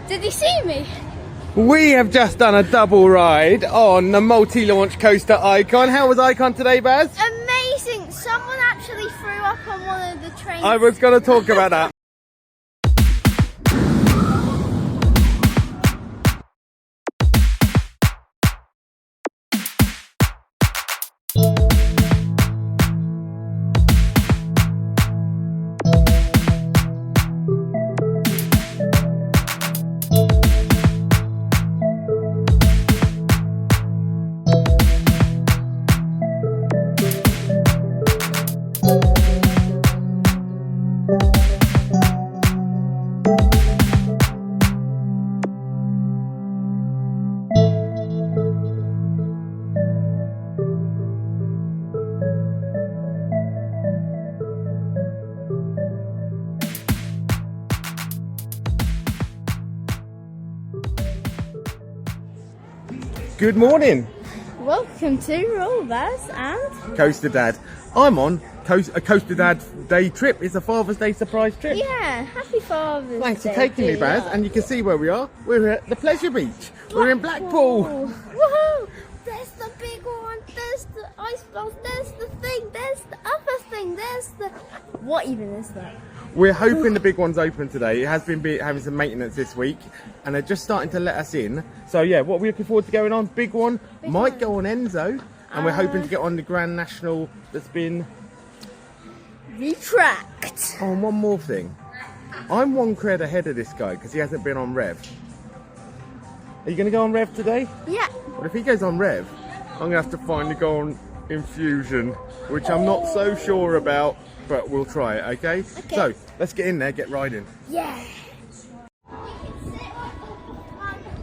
Did he see me? We have just done a double ride on the multi-launch coaster Icon. How was Icon today, Baz? Amazing! Someone actually threw up on one of the trains. I was going to talk about that. Good morning. Welcome to RollerBaz and CoasterDad. I'm on a CoasterDad day trip. It's a Father's Day surprise trip. yeah, happy Father's Day. Thanks for taking me, Baz. And you can see where we are. We're at the Pleasure Beach. We're in Blackpool. Woohoo! There's the big one, there's the ice balls, there's the thing, there's the other thing, there's the... What even is that? We're hoping the big one's open today. It has been having some maintenance this week and they're just starting to let us in. So yeah, what we're looking forward to going on, big one, might go on Enzo, and we're hoping to get on the Grand National that's been... Retract. Oh, and one more thing. I'm one cred ahead of this guy because he hasn't been on Rev. Are you going to go on Rev today? Yeah. Well, if he goes on Rev, I'm going to have to finally go on Infusion, which I'm not so sure about, but we'll try it, okay? So, let's get in there, get riding. Yeah.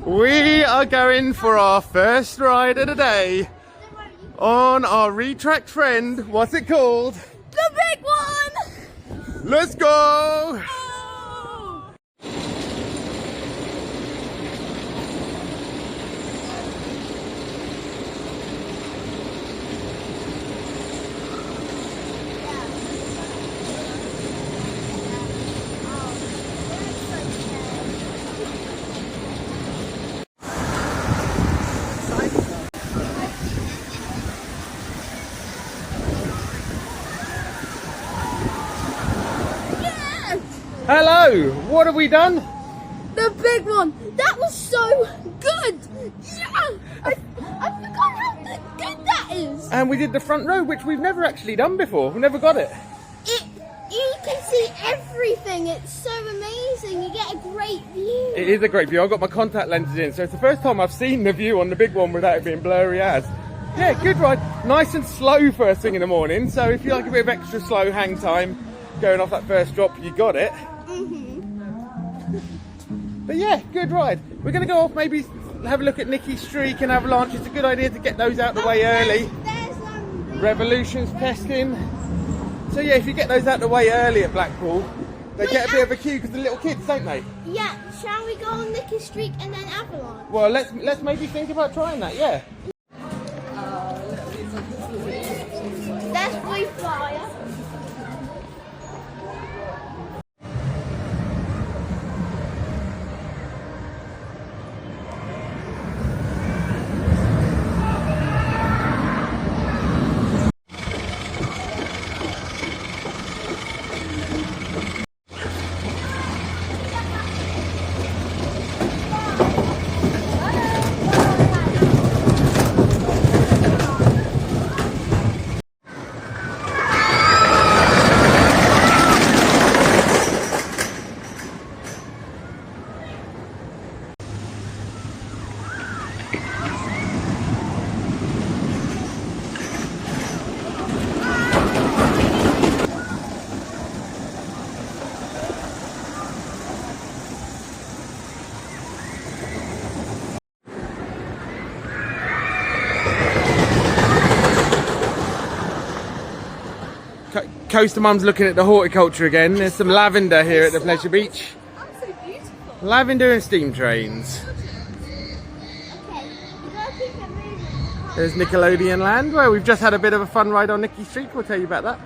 We are going for our first ride of the day on our retract friend. What's it called? The big one! Let's go! Hello, what have we done? The big one! That was so good! Yeah! I forgot how good that is! And we did the front row, which we've never actually done before. We've never got it. You can see everything. It's so amazing. You get a great view. It is a great view. I've got my contact lenses in, so it's the first time I've seen the view on the big one without it being blurry as. Yeah, good ride. Nice and slow first thing in the morning. So if you like a bit of extra slow hang time going off that first drop, you got it. But yeah, good ride. We're going to go off, maybe have a look at Nicky's Streak and Avalanche. It's a good idea to get those out the way early. Revolution's testing. So yeah, if you get those out the way early at Blackpool, they get a bit of a queue because the little kids, don't they? Yeah, shall we go on Nicky's Streak and then Avalanche? Well, let's maybe think about trying that, yeah. That's Blue Flyer. Coaster Mum's looking at the horticulture again. There's some lavender here at the Pleasure Beach. Oh, so beautiful. Lavender and steam trains. Okay, you gotta keep it moving. There's Nickelodeon Land, where we've just had a bit of a fun ride on Nicky Street. We'll tell you about that.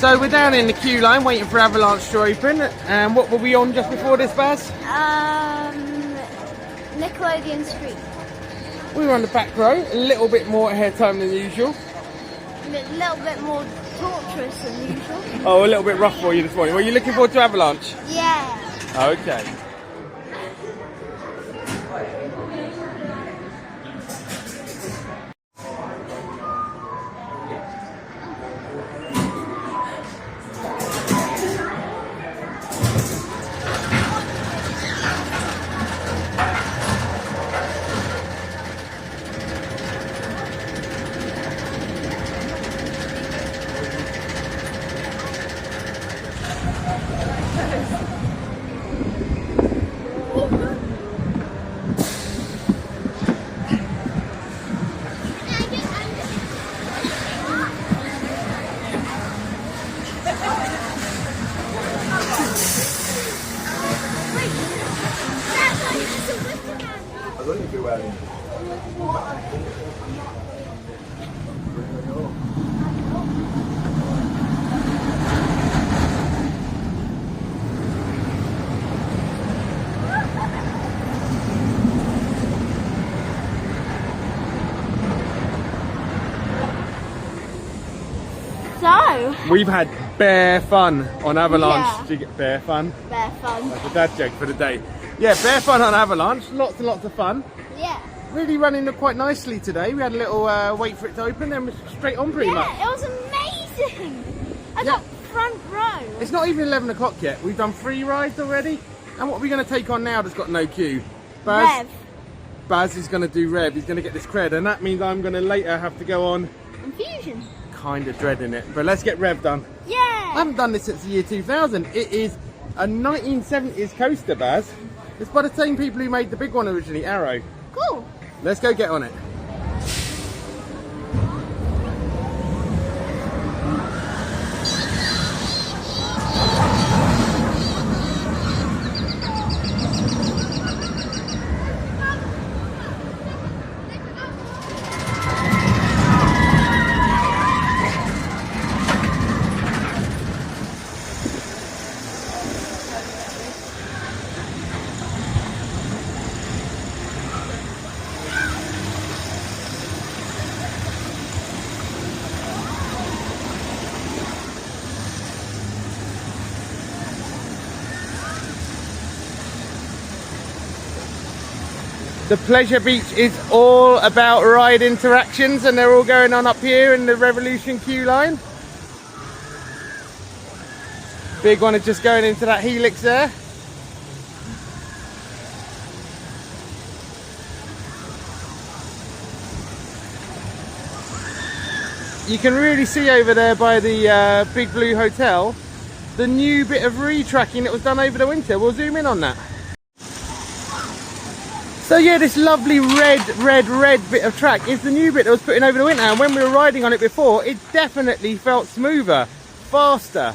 So we're down in the queue line waiting for Avalanche to open. And what were we on just before this, Baz? Nickelodeon Street. We were on the back row, a little bit more ahead time than usual. A little bit more torturous than usual. Oh, a little bit rough for you this morning. Were you looking forward to Avalanche? Yeah. Okay. So, We've had bare fun on Avalanche. Yeah. Did you get bare fun? bare fun. That's a dad joke for the day. Yeah, bare fun on Avalanche. Lots and lots of fun. Yeah. Really running quite nicely today. We had a little wait for it to open, then we're straight on pretty much. Yeah, it was amazing. I Yeah. got front row. It's not even 11 o'clock yet. We've done 3 rides already. And what are we going to take on now that's got no queue? Baz? Rev. Baz is going to do Rev. He's going to get this cred. And that means I'm going to later have to go on. Infusion. Kind of dreading it. But let's get Rev done. Yeah. I haven't done this since the year 2000. It is a 1970s coaster, Baz. It's by the same people who made the big one originally, Arrow. Cool. Let's go get on it. The Pleasure Beach is all about ride interactions, and they're all going on up here in the Revolution queue line. Big one is just going into that helix there. You can really see over there by the Big Blue Hotel the new bit of retracking that was done over the winter. We'll zoom in on that. So yeah, this lovely red bit of track is the new bit that was put in over the winter, and when we were riding on it before, it definitely felt smoother, faster,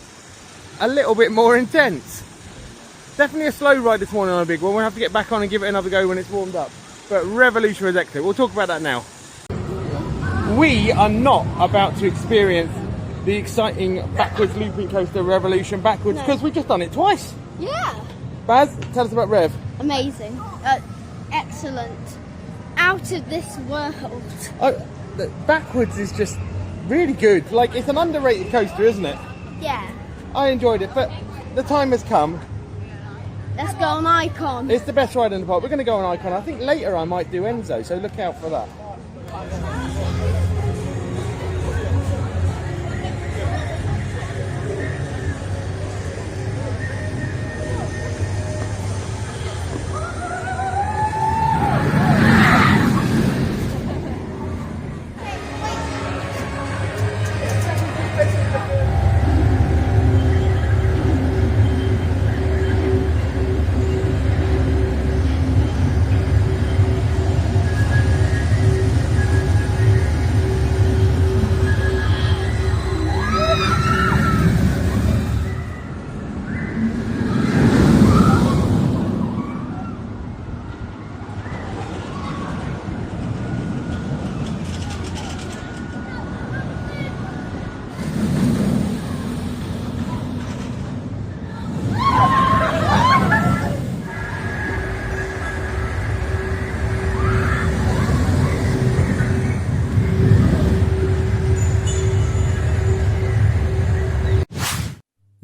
a little bit more intense. Definitely a slow ride this morning on a big one. We'll have to get back on and give it another go when it's warmed up. But Revolution was excellent. We'll talk about that now. We are not about to experience the exciting backwards looping coaster Revolution backwards, because we've just done it twice. Yeah. Baz, tell us about Rev. Amazing. Excellent. Out of this world. The backwards is just really good. Like, it's an underrated coaster, isn't it? Yeah. I enjoyed it, but the time has come. Let's go on Icon. It's the best ride in the park. We're going to go on Icon. I think later I might do Enzo, so look out for that.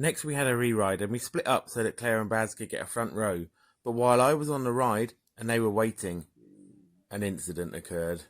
Next we had a re-ride and we split up so that Claire and Baz could get a front row. But while I was on the ride and they were waiting, an incident occurred.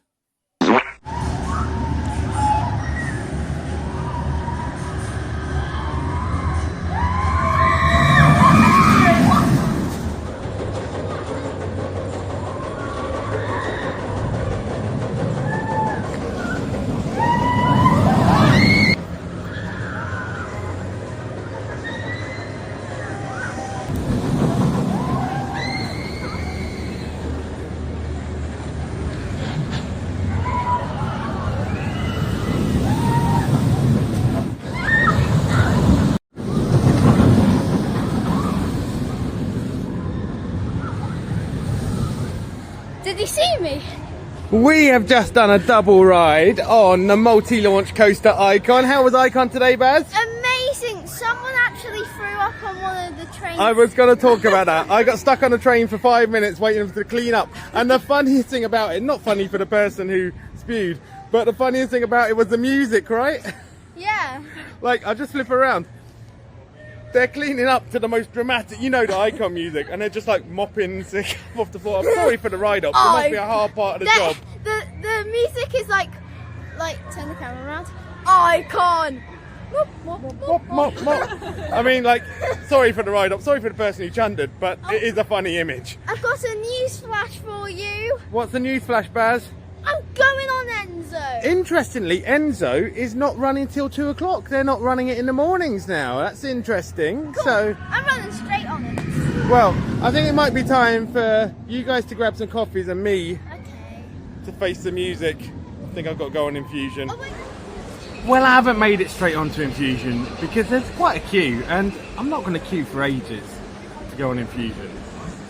Did you see me? We have just done a double ride on the multi-launch coaster Icon. How was Icon today, Baz? Amazing! Someone actually threw up on one of the trains. I was going to talk about that. I got stuck on a train for 5 minutes waiting for it to clean up. And the funniest thing about it, not funny for the person who spewed, but the funniest thing about it was the music, right? Yeah. Like, I'll just flip around. They're cleaning up to the most dramatic, you know, the Icon music, and they're just like mopping sick off the floor. I'm sorry for the ride up. It must be a hard part of the job. The music is like turn the camera around. Icon. Mop, mop, mop, Mop, mop. I mean, like, sorry for the ride up. Sorry for the person who chundered, but it is a funny image. I've got a news flash for you. What's the news flash, Baz? I'm going on Enzo. Interestingly, Enzo is not running till 2 o'clock. They're not running it in the mornings now. That's interesting. Cool. So, I'm running straight on it. well, I think it might be time for you guys to grab some coffees and me to face the music. I think I've got to go on Infusion. Oh, wait. Well, I haven't made it straight onto Infusion because there's quite a queue and I'm not going to queue for ages to go on Infusion.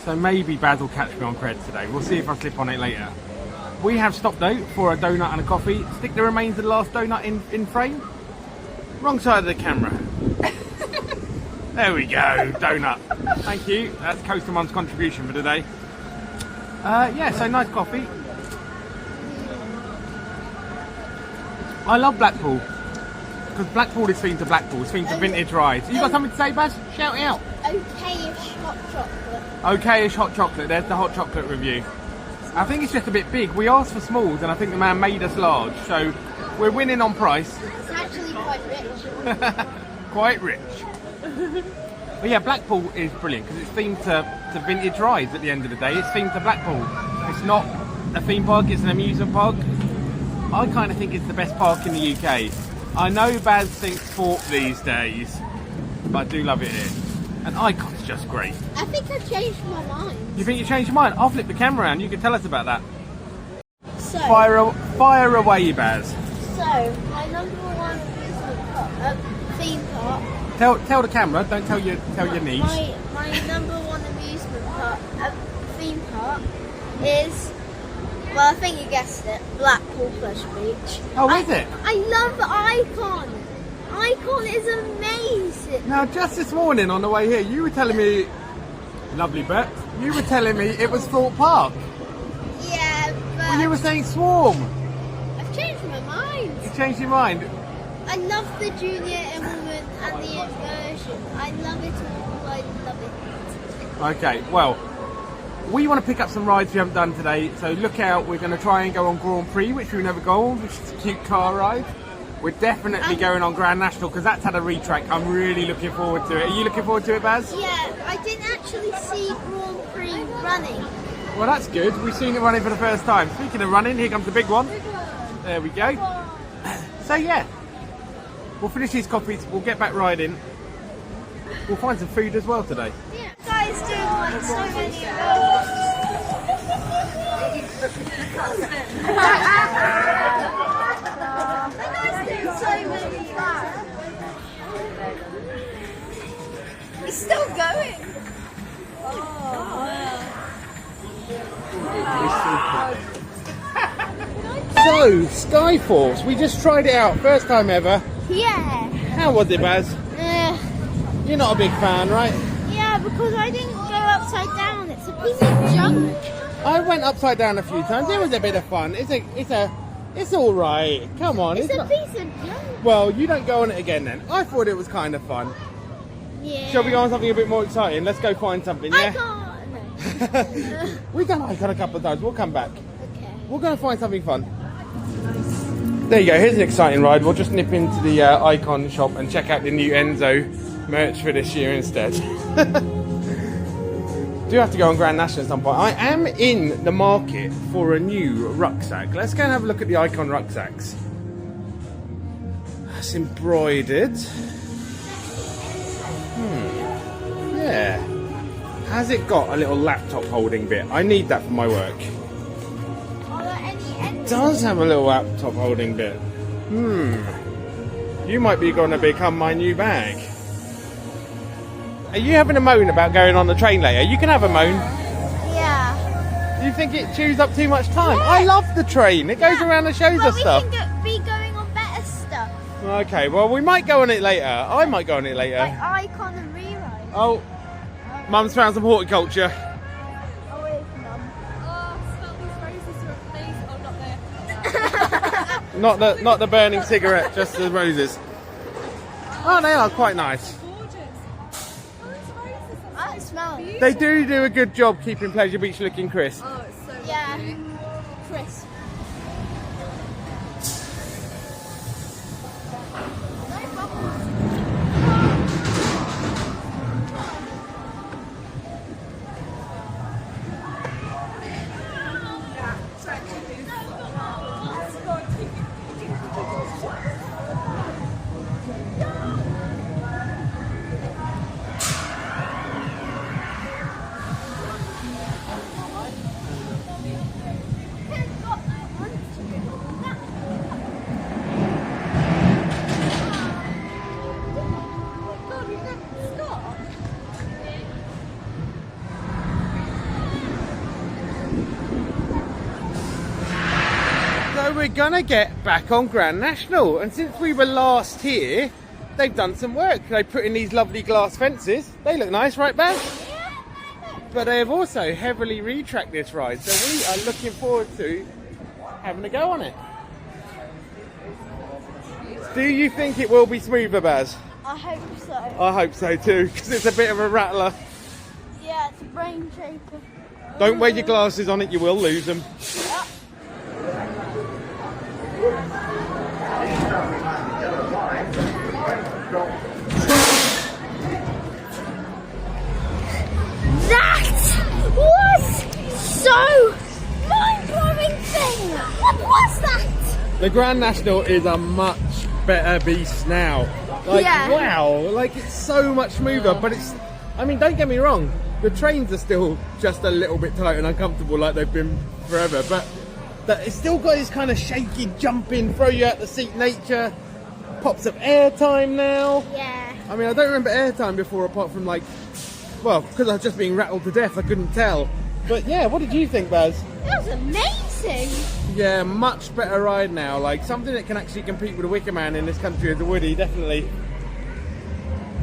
So maybe Baz will catch me on creds today. We'll see if I slip on it later. We have stopped though for a donut and a coffee. Stick the remains of the last donut in frame. Wrong side of the camera. There we go, donut. Thank you. That's Coaster Mum's contribution for today. Yeah, so nice coffee. I love Blackpool because Blackpool is themed to Blackpool. It's themed to vintage rides. You got something to say, Baz? Shout it out. Okay-ish hot chocolate. Okay-ish hot chocolate. There's the hot chocolate review. I think it's just a bit big. We asked for smalls and I think the man made us large. So we're winning on price. It's actually quite rich. Quite rich. But yeah, Blackpool is brilliant because it's themed to vintage rides at the end of the day. It's themed to Blackpool. It's not a theme park, it's an amusement park. I kind of think it's the best park in the UK. I know Baz thinks Fort these days, but I do love it here. And Icon's just great. I think I changed my mind. You think you changed your mind? I'll flip the camera around. You can tell us about that. So, Fire away, Baz. So, my number one amusement park, theme park. Tell the camera. Don't tell your niece. My number one amusement park, theme park is, well, I think you guessed it, Blackpool Pleasure Beach. Oh, is it? I love Icon. Icon is amazing. Now, just this morning on the way here, you were telling me, lovely Bet, you were telling me it was Thorpe Park. Yeah, but Well, you were saying Swarm. I've changed my mind. You changed your mind. I love the junior enrollment and the inversion. I love it all. I love it. Okay, well, we want to pick up some rides we haven't done today, so look out. We're going to try and go on Grand Prix, which we've never gone on, which is a cute car ride. We're definitely going on Grand National because that's had a retrack. I'm really looking forward to it. Are you looking forward to it, Baz? Yeah, I didn't actually see Grand Prix running. Well, that's good. We've seen it running for the first time. Speaking of running, here comes the big one. There we go. So yeah, we'll finish these coffees. We'll get back riding. We'll find some food as well today. Yeah, guys doing like so many It's still going. So, Skyforce, we just tried it out, first time ever. Yeah. How was it, Baz? You're not a big fan, right? Yeah, because I didn't go upside down. It's a piece of junk. I went upside down a few times. It was a bit of fun. It's all right. Come on. It's a not... piece of junk. Well, you don't go on it again then. I thought it was kind of fun. Yeah. Shall we go on something a bit more exciting? Let's go find something, yeah? No. We've done Icon a couple of times, we'll come back. Okay. We're going to find something fun. There you go, here's an exciting ride. We'll just nip into the Icon shop and check out the new Enzo merch for this year instead. Do have to go on Grand National at some point. I am in the market for a new rucksack. Let's go and have a look at the Icon rucksacks. It's embroidered. Yeah. Has it got a little laptop holding bit? I need that for my work. Are there any ends? It does have a little laptop holding bit. You might be going to become my new bag. Are you having a moan about going on the train later? You can have a moan. Yeah. Do you think it chews up too much time? Yeah. I love the train. It goes around and shows us stuff. We can be going on better stuff. Okay, well we might go on it later. I might go on it later. Like Icon and rewrite. Oh, Mum's found some horticulture. Oh, wait, Mum. Oh, smell these roses from please. Oh, not there. Not the burning cigarette, just the roses. Oh, they are quite nice. Gorgeous. Oh, these roses are I smell it. They do a good job keeping Pleasure Beach looking crisp. Oh, it's so Yeah. cute. Crisp. So we're gonna get back on Grand National, and since we were last here, they've done some work. They put in these lovely glass fences. They look nice, right, Baz? But they have also heavily retracked this ride, so we are looking forward to having a go on it. Do you think it will be smoother, Baz? I hope so. I hope so too, because it's a bit of a rattler. Yeah, it's a brain shaker. Don't wear your glasses on it, you will lose them. That was so mind-blowing thing. What was that? The Grand National is a much better beast now. Like, Yeah. wow, like it's so much smoother, but it's, I mean, don't get me wrong, the trains are still just a little bit tight and uncomfortable like they've been forever, but it's still got this kind of shaky, jumping, throw you out the seat nature, pops of airtime now. Yeah. I mean, I don't remember airtime before apart from like, well, because I was just being rattled to death, I couldn't tell. But yeah, what did you think, Baz? That was amazing. Yeah, much better ride now. Like something that can actually compete with the Wicker Man in this country is the Woody, definitely.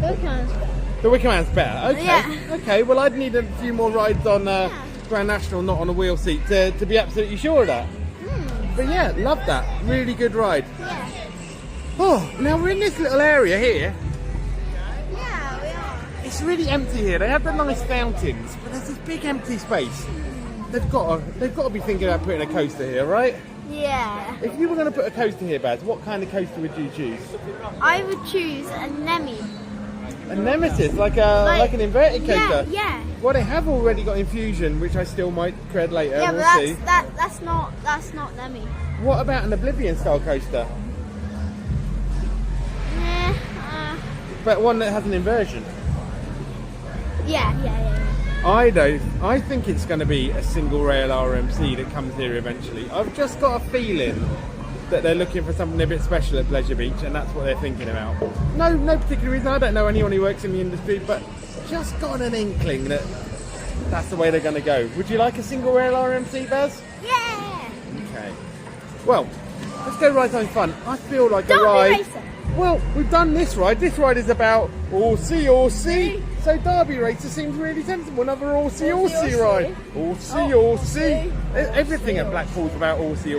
Those kinds of The Wicker Man's better. Okay. Yeah. Okay. Well, I'd need a few more rides on Grand National, not on a wheel seat, to be absolutely sure of that. But yeah, love that. Really good ride. Yeah. Oh, now we're in this little area here. Yeah, we are. It's really empty here. They have the nice fountains, but there's this big empty space. They've got to be thinking about putting a coaster here, right? Yeah. If you were going to put a coaster here, Baz, what kind of coaster would you choose? I would choose a Nemi. A Nemesis, like an inverted coaster. Yeah. Well, they have already got Infusion, which I still might cred later. Yeah, we'll but see. that's not Nemi. What about an Oblivion style coaster? But one that has an inversion. Yeah. I think it's going to be a single rail RMC that comes here eventually. I've just got a feeling that they're looking for something a bit special at Pleasure Beach, and that's what they're thinking about. No particular reason. I don't know anyone who works in the industry, but just got an inkling that that's the way they're going to go. Would you like a single rail RMC, Baz? Yeah. Okay. Well, let's go ride something fun. I feel like Derby a ride. Racer. Well, we've done this ride. This ride is about Horsey. So Derby Racer seems really sensible. Another Horsey ride. Horsey. Everything at Blackpool's about Horsey.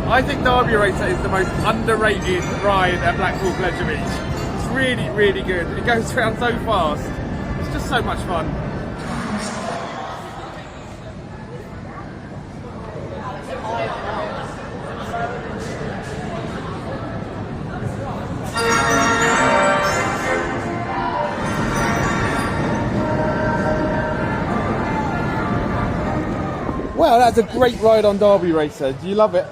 I think Derby Racer is the most underrated ride at Blackpool Pleasure Beach. It's really, really good. It goes around so fast. It's just so much fun. Well, that's a great ride on Derby Racer. Do you love it?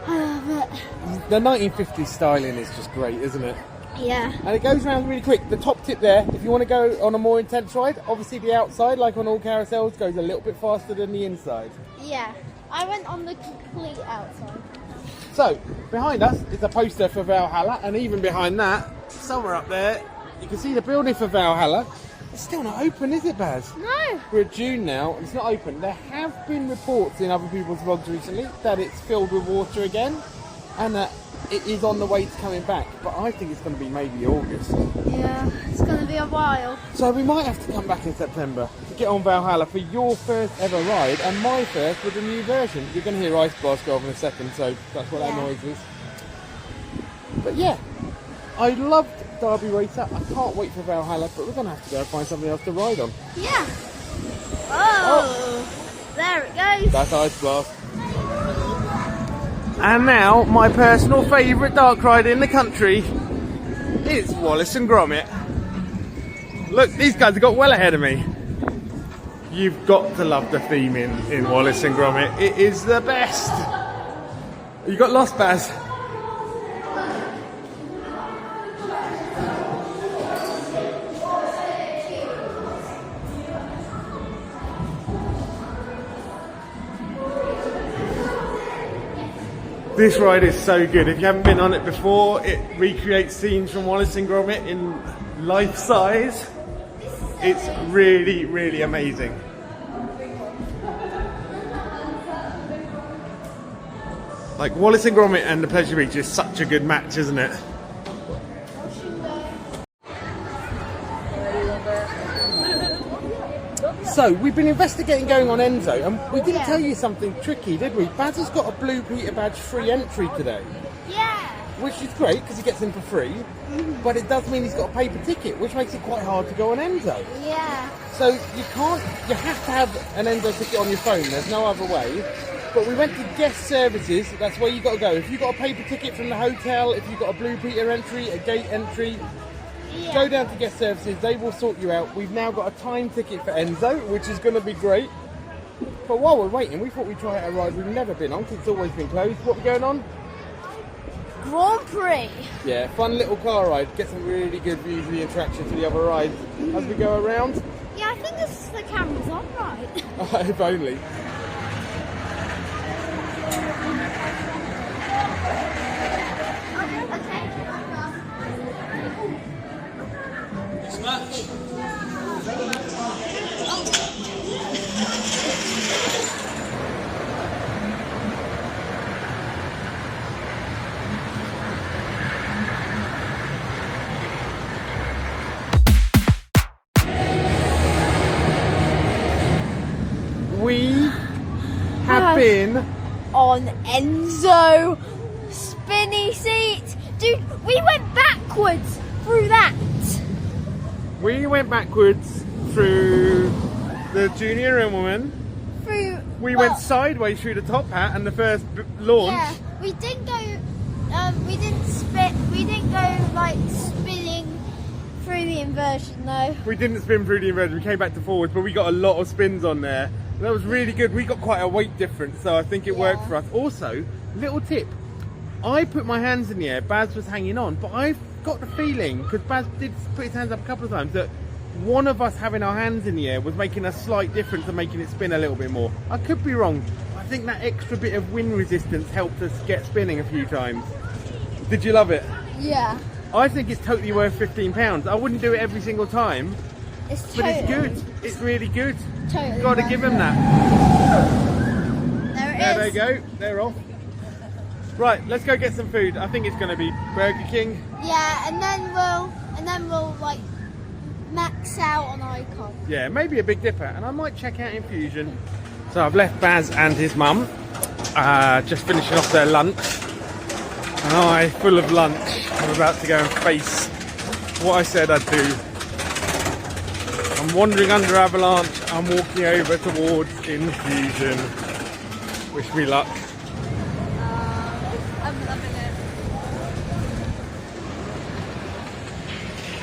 I love it. The 1950s styling is just great, isn't it? Yeah. And it goes around really quick. The top tip there, if you want to go on a more intense ride, obviously the outside, like on all carousels, goes a little bit faster than the inside. Yeah. I went on the complete outside. So, behind us is a poster for Valhalla, and even behind that, somewhere up there, you can see the building for Valhalla. It's still not open, is it, Baz? No. We're at June now, and it's not open. There have been reports in other people's vlogs recently that it's filled with water again, and that it is on the way to coming back. But I think it's going to be maybe August. Yeah, it's going to be a while. So we might have to come back in September to get on Valhalla for your first ever ride, and my first with the new version. You're going to hear Ice Blast go off in a second, so that's what that noise is. But yeah, I loved Derby Racer. I can't wait for Valhalla, but we're going to have to go and find something else to ride on. Yeah. Oh, there it goes. That's Ice Blast. And now, my personal favourite dark ride in the country is Wallace and Gromit. Look, these guys have got well ahead of me. You've got to love the theme in Wallace and Gromit. It is the best. You got lost, Baz? This ride is so good. If you haven't been on it before, it recreates scenes from Wallace and Gromit in life size. It's really, really amazing. Like, Wallace and Gromit and the Pleasure Beach is such a good match, isn't it? So, we've been investigating going on Enzo, and we didn't tell you something tricky, did we? Baz has got a Blue Peter badge free entry today. Yeah. Which is great, because he gets in for free, but it does mean he's got a paper ticket, which makes it quite hard to go on Enzo. Yeah. So, you have to have an Enzo ticket on your phone, there's no other way. But we went to guest services, that's where you got to go. If you've got a paper ticket from the hotel, if you've got a Blue Peter entry, a gate entry, go down to guest services, they will sort you out. We've now got a time ticket for Enzo, which is going to be great. But while we're waiting, we thought we'd try out a ride we've never been on, because it's always been closed. What are we going on? Grand Prix. Yeah, fun little car ride. Get some really good views of the attraction to the other rides as we go around. Yeah, I think the camera's on right. If only. We have been on Enzo spinny seat. Dude, we went backwards through that. We went backwards through the junior and woman. We went sideways through the top hat and the first launch. Yeah, we didn't go. We didn't go like spinning through the inversion though. We didn't spin through the inversion. We came back to forwards, but we got a lot of spins on there. That was really good. We got quite a weight difference, so I think it worked for us. Also, little tip. I put my hands in the air. Baz was hanging on, but I've got the feeling, because Baz did put his hands up a couple of times, that one of us having our hands in the air was making a slight difference and making it spin a little bit more. I could be wrong. I think that extra bit of wind resistance helped us get spinning a few times. Did you love it? Yeah. I think it's totally worth £15. I wouldn't do it every single time, but it's good. It's really good. Totally. Got to give them that. There it is. There they go. They're off. Right, let's go get some food. I think it's going to be Burger King. Yeah, and then we'll like max out on Icon. Yeah, maybe a Big Dipper, and I might check out Infusion. So I've left Baz and his mum, just finishing off their lunch. And I, full of lunch, I'm about to go and face what I said I'd do. I'm wandering under Avalanche, I'm walking over towards Infusion. Wish me luck. I'm loving it.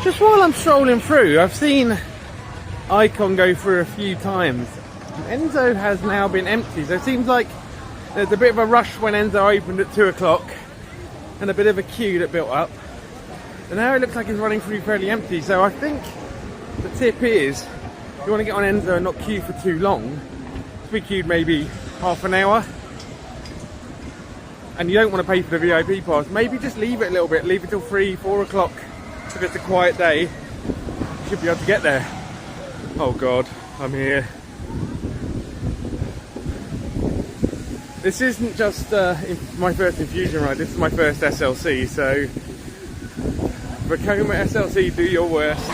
Just while I'm strolling through, I've seen Icon go through a few times. Enzo has now been empty, so it seems like there's a bit of a rush when Enzo opened at 2 o'clock and a bit of a queue that built up. And now it looks like it's running through fairly empty, so I think the tip is, if you want to get on Enzo and not queue for too long, if we queued maybe half an hour, and you don't want to pay for the VIP pass, maybe just leave it a little bit, leave it till 3, 4 o'clock. If it's a quiet day, you should be able to get there. Oh God, I'm here. This isn't just my first Infusion ride, this is my first SLC, so Vekoma SLC, do your worst.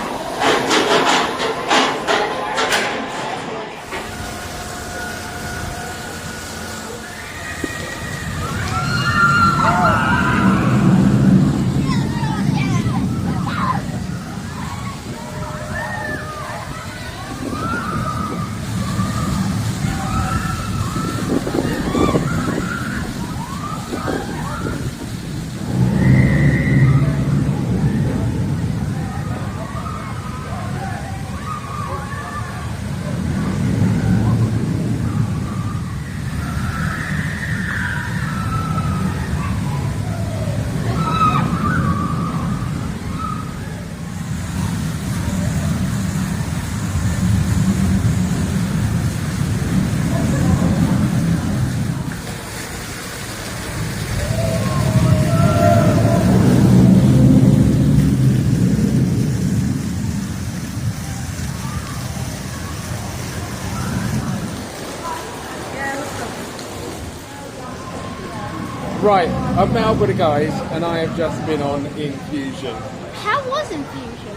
Right, I've met up with the guys and I have just been on Infusion. How was Infusion?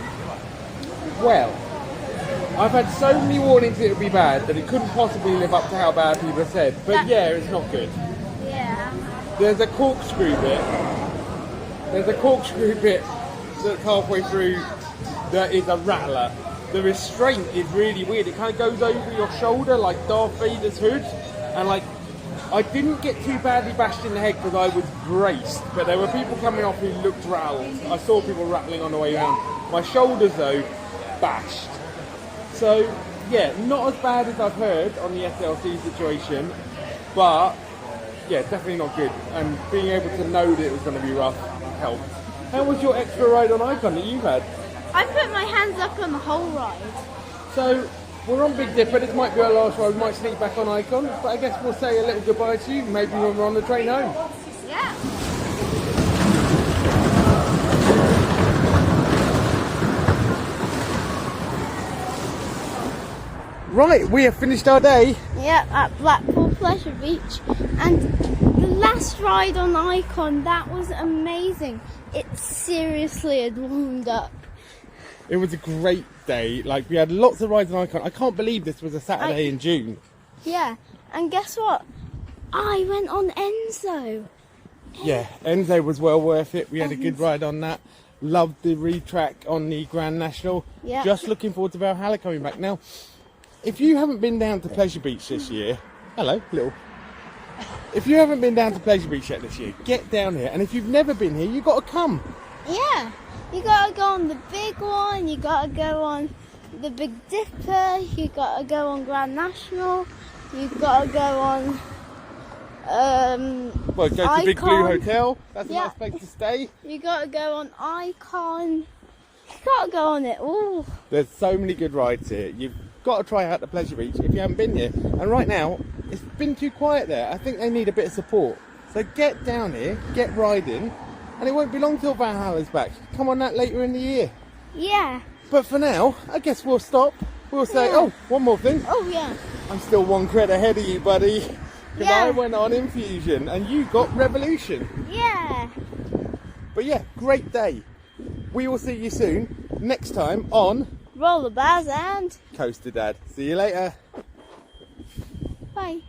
Well, I've had so many warnings it would be bad that it couldn't possibly live up to how bad people have said. But yeah, it's not good. Yeah. There's a corkscrew bit. There's a corkscrew bit that's halfway through that is a rattler. The restraint is really weird. It kind of goes over your shoulder like Darth Vader's hood. And like, I didn't get too badly bashed in the head because I was braced, but there were people coming off who looked rattled. I saw people rattling on the way around. My shoulders though, bashed. So yeah, not as bad as I've heard on the SLC situation, but yeah, definitely not good. And being able to know that it was going to be rough helped. How was your extra ride on Icon that you've had? I put my hands up on the whole ride. So we're on Big Dipper, this might be our last ride, we might sneak back on Icon, but I guess we'll say a little goodbye to you, maybe when we're on the train home. Yeah. Right, we have finished our day. Yep, at Blackpool Pleasure Beach. And the last ride on Icon, that was amazing. It seriously had warmed up. It was a great day. Like, we had lots of rides on Icon. I can't believe this was a Saturday in June. Yeah, and guess what? I went on Enzo. Yeah, Enzo was well worth it. We had a good ride on that. Loved the retrack on the Grand National. Yeah. Just looking forward to Valhalla coming back. Now, if you haven't been down to Pleasure Beach this year, hello, little. If you haven't been down to Pleasure Beach yet this year, get down here. And if you've never been here, you've got to come. Yeah, you gotta go on the big one, you gotta go on the Big Dipper, you gotta go on Grand National, you gotta go on Well, go to Icon. Big Blue Hotel. That's a nice place to stay. You gotta go on Icon. You gotta go on it all. There's so many good rides here. You've got to try out the Pleasure Beach if you haven't been here. And right now, it's been too quiet there. I think they need a bit of support. So get down here, get riding, and it won't be long till Valhalla's back. Come on that later in the year. Yeah. But for now, I guess we'll stop. We'll say, oh, one more thing. Oh yeah. I'm still one cred ahead of you, buddy. Because Yeah. I went on Infusion and you got Revolution. Yeah. But yeah, great day. We will see you soon, next time on RollerBaz and CoasterDad. See you later. bye.